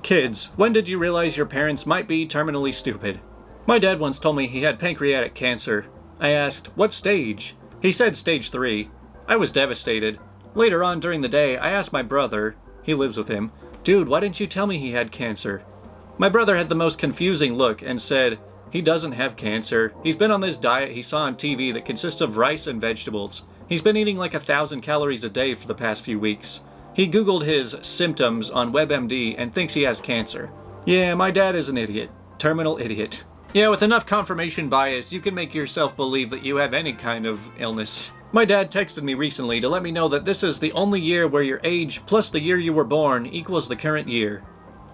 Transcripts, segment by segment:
Kids, when did you realize your parents might be terminally stupid? My dad once told me he had pancreatic cancer. I asked, what stage? He said stage 3. I was devastated. Later on during the day, I asked my brother, he lives with him, dude, why didn't you tell me he had cancer? My brother had the most confusing look and said, he doesn't have cancer. He's been on this diet he saw on TV that consists of rice and vegetables. He's been eating like 1,000 calories a day for the past few weeks. He Googled his symptoms on WebMD and thinks he has cancer. Yeah, my dad is an idiot. Terminal idiot. Yeah, with enough confirmation bias, you can make yourself believe that you have any kind of illness. My dad texted me recently to let me know that this is the only year where your age plus the year you were born equals the current year.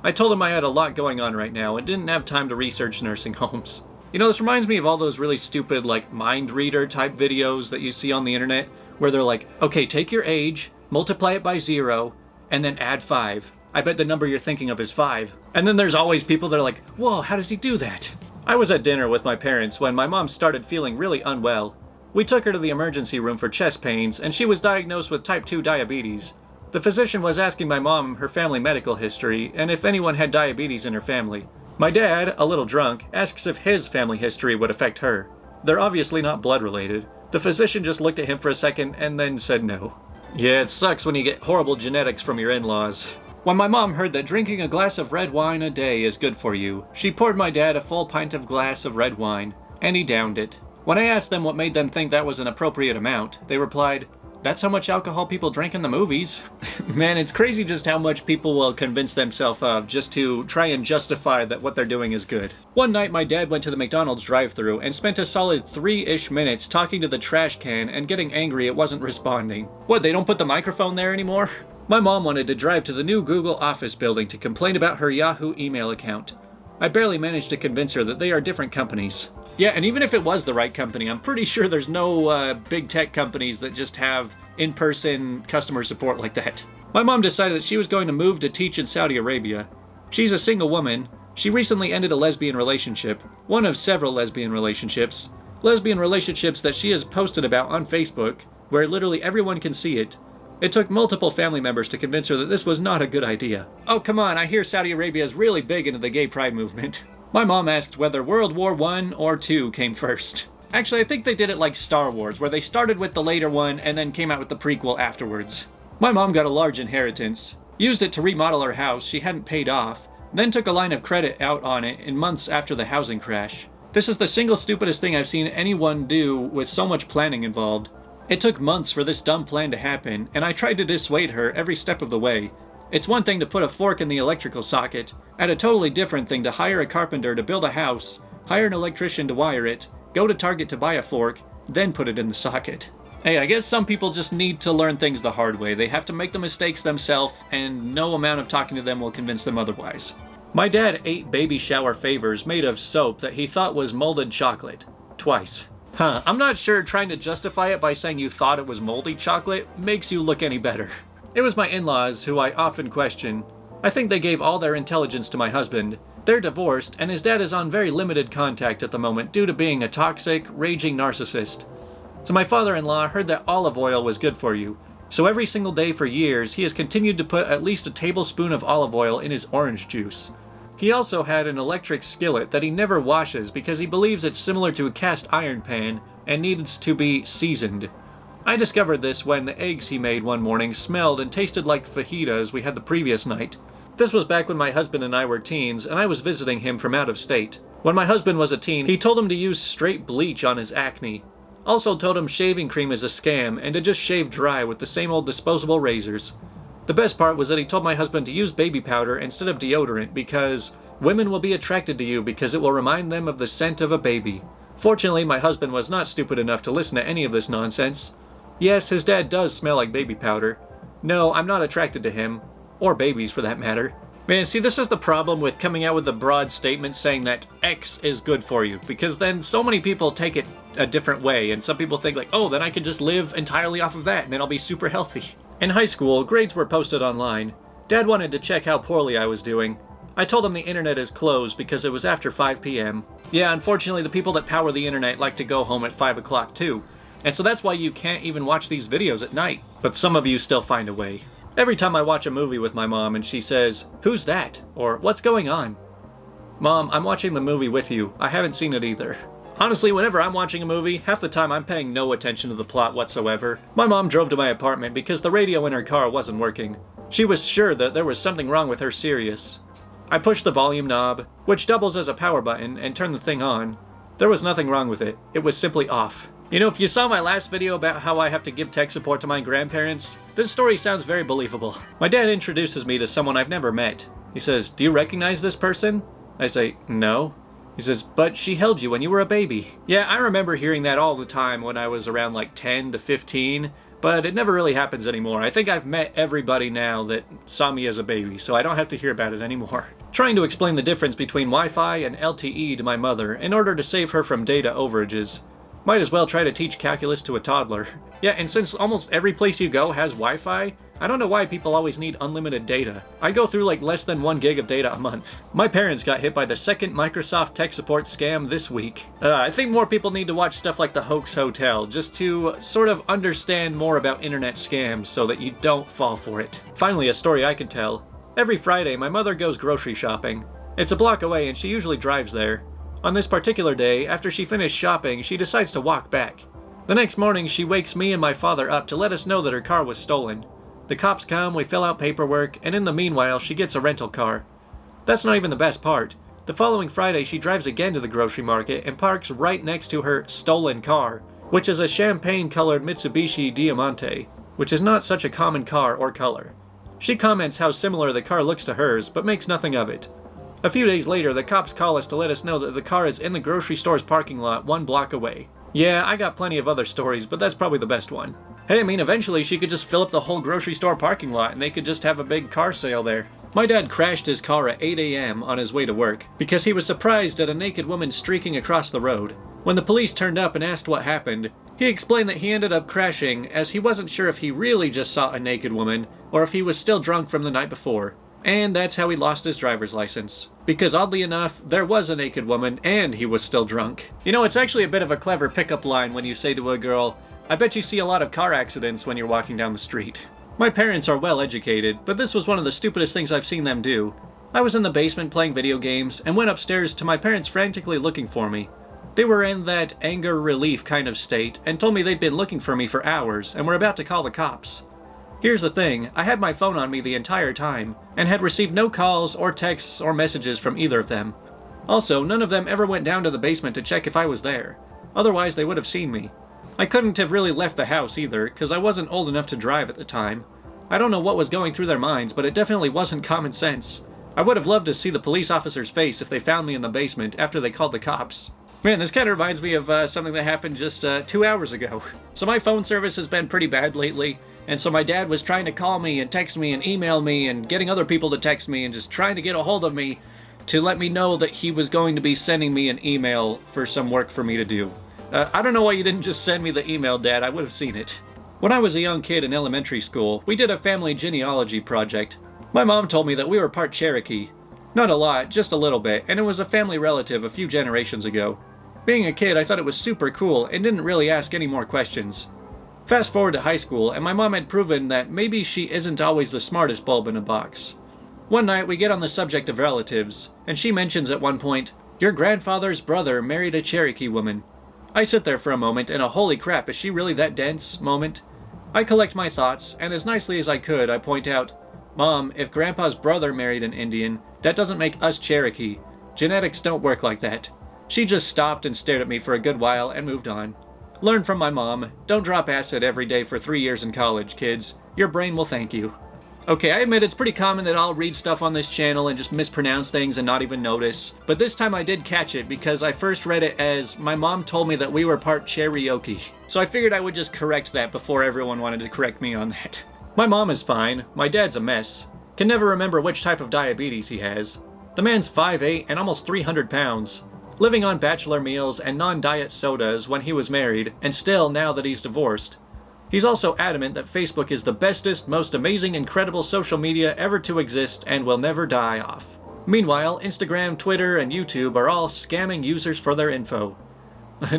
I told him I had a lot going on right now and didn't have time to research nursing homes. You know, this reminds me of all those really stupid, like, mind reader type videos that you see on the internet, where they're like, okay, take your age, multiply it by 0, and then add 5. I bet the number you're thinking of is 5. And then there's always people that are like, whoa, how does he do that? I was at dinner with my parents when my mom started feeling really unwell. We took her to the emergency room for chest pains, and she was diagnosed with type 2 diabetes. The physician was asking my mom her family medical history, and if anyone had diabetes in her family. My dad, a little drunk, asks if his family history would affect her. They're obviously not blood related. The physician just looked at him for a second and then said no. Yeah, it sucks when you get horrible genetics from your in-laws. When my mom heard that drinking a glass of red wine a day is good for you, she poured my dad a full pint of glass of red wine, and he downed it. When I asked them what made them think that was an appropriate amount, they replied, that's how much alcohol people drink in the movies. Man, it's crazy just how much people will convince themselves of just to try and justify that what they're doing is good. One night my dad went to the McDonald's drive-thru and spent a solid 3-ish minutes talking to the trash can and getting angry it wasn't responding. What, they don't put the microphone there anymore? My mom wanted to drive to the new Google office building to complain about her Yahoo email account. I barely managed to convince her that they are different companies. Yeah, and even if it was the right company, I'm pretty sure there's no big tech companies that just have in-person customer support like that. My mom decided that she was going to move to teach in Saudi Arabia. She's a single woman. She recently ended a lesbian relationship, one of several lesbian relationships. Lesbian relationships that she has posted about on Facebook, where literally everyone can see it. It took multiple family members to convince her that this was not a good idea. Oh, come on, I hear Saudi Arabia is really big into the gay pride movement. My mom asked whether World War I or II came first. Actually, I think they did it like Star Wars, where they started with the later one and then came out with the prequel afterwards. My mom got a large inheritance, used it to remodel her house she hadn't paid off, then took a line of credit out on it in months after the housing crash. This is the single stupidest thing I've seen anyone do with so much planning involved. It took months for this dumb plan to happen, and I tried to dissuade her every step of the way. It's one thing to put a fork in the electrical socket, and a totally different thing to hire a carpenter to build a house, hire an electrician to wire it, go to Target to buy a fork, then put it in the socket. Hey, I guess some people just need to learn things the hard way. They have to make the mistakes themselves, and no amount of talking to them will convince them otherwise. My dad ate baby shower favors made of soap that he thought was molded chocolate. Twice. I'm not sure trying to justify it by saying you thought it was moldy chocolate makes you look any better. It was my in-laws who I often question. I think they gave all their intelligence to my husband. They're divorced, and his dad is on very limited contact at the moment due to being a toxic, raging narcissist. So my father-in-law heard that olive oil was good for you. So every single day for years, he has continued to put at least a tablespoon of olive oil in his orange juice. He also had an electric skillet that he never washes because he believes it's similar to a cast iron pan and needs to be seasoned. I discovered this when the eggs he made one morning smelled and tasted like fajitas we had the previous night. This was back when my husband and I were teens and I was visiting him from out of state. When my husband was a teen, he told him to use straight bleach on his acne. Also told him shaving cream is a scam and to just shave dry with the same old disposable razors. The best part was that he told my husband to use baby powder instead of deodorant because women will be attracted to you because it will remind them of the scent of a baby. Fortunately, my husband was not stupid enough to listen to any of this nonsense. Yes, his dad does smell like baby powder. No, I'm not attracted to him. Or babies, for that matter. Man, see, this is the problem with coming out with a broad statement saying that X is good for you, because then so many people take it a different way, and some people think like, oh, then I can just live entirely off of that, and then I'll be super healthy. In high school, grades were posted online. Dad wanted to check how poorly I was doing. I told him the internet is closed because it was after 5 p.m. Yeah, unfortunately, the people that power the internet like to go home at 5 o'clock too. And so that's why you can't even watch these videos at night. But some of you still find a way. Every time I watch a movie with my mom and she says, "Who's that?" or "What's going on?" Mom, I'm watching the movie with you. I haven't seen it either. Honestly, whenever I'm watching a movie, half the time I'm paying no attention to the plot whatsoever. My mom drove to my apartment because the radio in her car wasn't working. She was sure that there was something wrong with her Sirius. I pushed the volume knob, which doubles as a power button, and turned the thing on. There was nothing wrong with it. It was simply off. You know, if you saw my last video about how I have to give tech support to my grandparents, this story sounds very believable. My dad introduces me to someone I've never met. He says, "Do you recognize this person?" I say, "No." He says, "But she held you when you were a baby." Yeah, I remember hearing that all the time when I was around like 10 to 15, but it never really happens anymore. I think I've met everybody now that saw me as a baby, so I don't have to hear about it anymore. Trying to explain the difference between Wi-Fi and LTE to my mother in order to save her from data overages. Might as well try to teach calculus to a toddler. Yeah, and since almost every place you go has Wi-Fi, I don't know why people always need unlimited data. I go through like less than 1 gig of data a month. My parents got hit by the second Microsoft tech support scam this week. I think more people need to watch stuff like The Hoax Hotel, just to sort of understand more about internet scams so that you don't fall for it. Finally, a story I can tell. Every Friday, my mother goes grocery shopping. It's a block away and she usually drives there. On this particular day, after she finished shopping, she decides to walk back. The next morning, she wakes me and my father up to let us know that her car was stolen. The cops come, we fill out paperwork, and in the meanwhile, she gets a rental car. That's not even the best part. The following Friday, she drives again to the grocery market and parks right next to her stolen car, which is a champagne-colored Mitsubishi Diamante, which is not such a common car or color. She comments how similar the car looks to hers, but makes nothing of it. A few days later, the cops call us to let us know that the car is in the grocery store's parking lot 1 block away. Yeah, I got plenty of other stories, but that's probably the best one. Hey, I mean, eventually she could just fill up the whole grocery store parking lot and they could just have a big car sale there. My dad crashed his car at 8 a.m. on his way to work because he was surprised at a naked woman streaking across the road. When the police turned up and asked what happened, he explained that he ended up crashing as he wasn't sure if he really just saw a naked woman or if he was still drunk from the night before. And that's how he lost his driver's license. Because oddly enough, there was a naked woman and he was still drunk. You know, it's actually a bit of a clever pickup line when you say to a girl, "I bet you see a lot of car accidents when you're walking down the street." My parents are well educated, but this was one of the stupidest things I've seen them do. I was in the basement playing video games and went upstairs to my parents frantically looking for me. They were in that anger relief kind of state and told me they'd been looking for me for hours and were about to call the cops. Here's the thing, I had my phone on me the entire time, and had received no calls or texts or messages from either of them. Also, none of them ever went down to the basement to check if I was there. Otherwise, they would have seen me. I couldn't have really left the house either, because I wasn't old enough to drive at the time. I don't know what was going through their minds, but it definitely wasn't common sense. I would have loved to see the police officer's face if they found me in the basement after they called the cops. Man, this kind of reminds me of something that happened just 2 hours ago. So my phone service has been pretty bad lately, and so my dad was trying to call me and text me and email me and getting other people to text me and just trying to get a hold of me to let me know that he was going to be sending me an email for some work for me to do. I don't know why you didn't just send me the email, Dad. I would have seen it. When I was a young kid in elementary school, we did a family genealogy project. My mom told me that we were part Cherokee. Not a lot, just a little bit, and it was a family relative a few generations ago. Being a kid, I thought it was super cool and didn't really ask any more questions. Fast forward to high school, and my mom had proven that maybe she isn't always the smartest bulb in a box. One night, we get on the subject of relatives, and she mentions at one point, "Your grandfather's brother married a Cherokee woman." I sit there for a moment in a "holy crap, is she really that dense" moment. I collect my thoughts, and as nicely as I could, I point out, "Mom, if Grandpa's brother married an Indian, that doesn't make us Cherokee. Genetics don't work like that." She just stopped and stared at me for a good while and moved on. Learn from my mom. Don't drop acid every day for 3 years in college, kids. Your brain will thank you. Okay, I admit it's pretty common that I'll read stuff on this channel and just mispronounce things and not even notice. But this time I did catch it because I first read it as my mom told me that we were part Cherokee. So I figured I would just correct that before everyone wanted to correct me on that. My mom is fine. My dad's a mess. Can never remember which type of diabetes he has. The man's 5'8" and almost 300 pounds. Living on bachelor meals and non-diet sodas when he was married, and still now that he's divorced. He's also adamant that Facebook is the bestest, most amazing, incredible social media ever to exist and will never die off. Meanwhile, Instagram, Twitter, and YouTube are all scamming users for their info.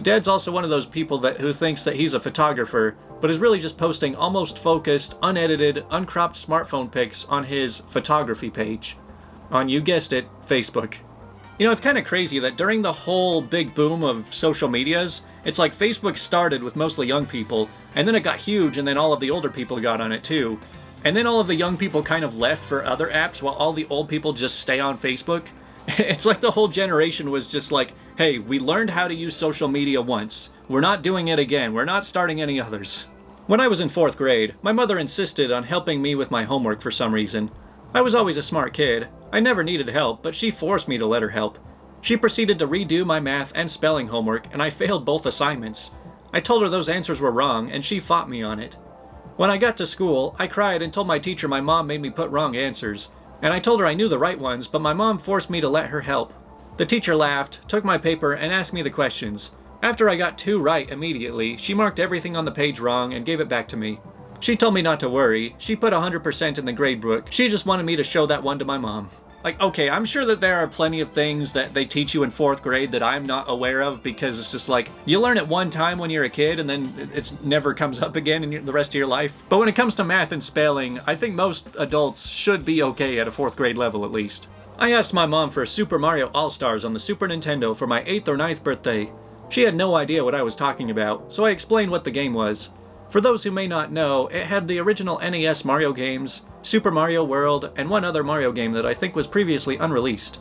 Dad's also one of those people who thinks that he's a photographer, but is really just posting almost focused, unedited, uncropped smartphone pics on his photography page. On, you guessed it, Facebook. You know, it's kind of crazy that during the whole big boom of social medias, it's like Facebook started with mostly young people, and then it got huge, and then all of the older people got on it too. And then all of the young people kind of left for other apps while all the old people just stay on Facebook. It's like the whole generation was just like, hey, we learned how to use social media once. We're not doing it again. We're not starting any others. When I was in 4th grade, my mother insisted on helping me with my homework for some reason. I was always a smart kid. I never needed help, but she forced me to let her help. She proceeded to redo my math and spelling homework, and I failed both assignments. I told her those answers were wrong, and she fought me on it. When I got to school, I cried and told my teacher my mom made me put wrong answers. And I told her I knew the right ones, but my mom forced me to let her help. The teacher laughed, took my paper, and asked me the questions. After I got 2 right immediately, she marked everything on the page wrong and gave it back to me. She told me not to worry. She put 100% in the grade book. She just wanted me to show that one to my mom. Like, okay, I'm sure that there are plenty of things that they teach you in 4th grade that I'm not aware of, because it's just like, you learn it one time when you're a kid and then it never comes up again in the rest of your life. But when it comes to math and spelling, I think most adults should be okay at a 4th grade level at least. I asked my mom for Super Mario All-Stars on the Super Nintendo for my 8th or 9th birthday. She had no idea what I was talking about, so I explained what the game was. For those who may not know, it had the original NES Mario games, Super Mario World, and one other Mario game that I think was previously unreleased.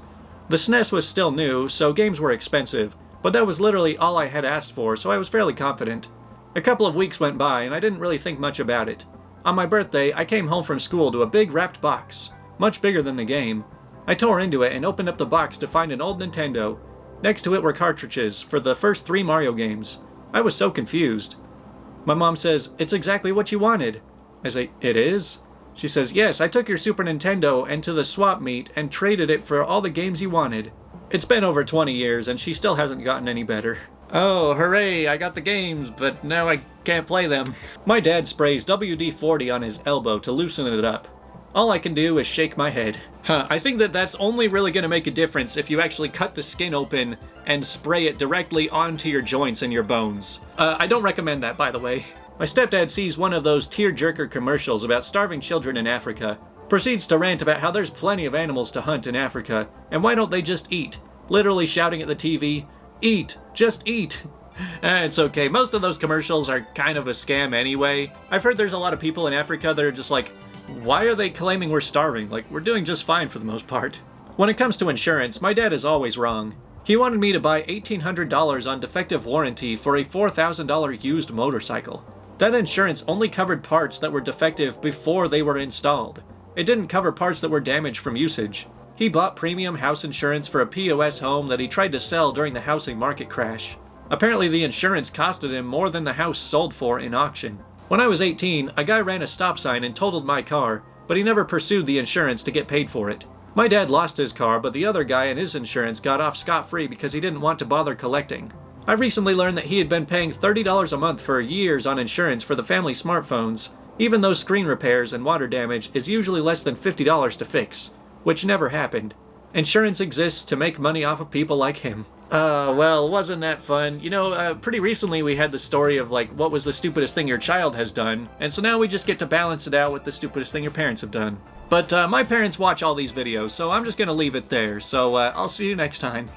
The SNES was still new, so games were expensive, but that was literally all I had asked for, so I was fairly confident. A couple of weeks went by, and I didn't really think much about it. On my birthday, I came home from school to a big wrapped box, much bigger than the game. I tore into it and opened up the box to find an old Nintendo. Next to it were cartridges for the first 3 Mario games. I was so confused. My mom says, "It's exactly what you wanted." I say, "It is?" She says, "Yes, I took your Super Nintendo and to the swap meet and traded it for all the games you wanted." It's been over 20 years and she still hasn't gotten any better. Oh, hooray, I got the games, but now I can't play them. My dad sprays WD-40 on his elbow to loosen it up. All I can do is shake my head. I think that's only really going to make a difference if you actually cut the skin open and spray it directly onto your joints and your bones. I don't recommend that, by the way. My stepdad sees one of those tear-jerker commercials about starving children in Africa, proceeds to rant about how there's plenty of animals to hunt in Africa, and why don't they just eat? Literally shouting at the TV, "Eat! Just eat!" It's okay, most of those commercials are kind of a scam anyway. I've heard there's a lot of people in Africa that are just like, why are they claiming we're starving? Like, we're doing just fine for the most part. When it comes to insurance, my dad is always wrong. He wanted me to buy $1,800 on defective warranty for a $4,000 used motorcycle. That insurance only covered parts that were defective before they were installed. It didn't cover parts that were damaged from usage. He bought premium house insurance for a POS home that he tried to sell during the housing market crash. Apparently the insurance costed him more than the house sold for in auction. When I was 18, a guy ran a stop sign and totaled my car, but he never pursued the insurance to get paid for it. My dad lost his car, but the other guy and his insurance got off scot-free because he didn't want to bother collecting. I recently learned that he had been paying $30 a month for years on insurance for the family smartphones, even though screen repairs and water damage is usually less than $50 to fix, which never happened. Insurance exists to make money off of people like him. Well, wasn't that fun? You know, pretty recently we had the story of, like, what was the stupidest thing your child has done, and so now we just get to balance it out with the stupidest thing your parents have done. But my parents watch all these videos, so I'm just gonna leave it there, so I'll see you next time.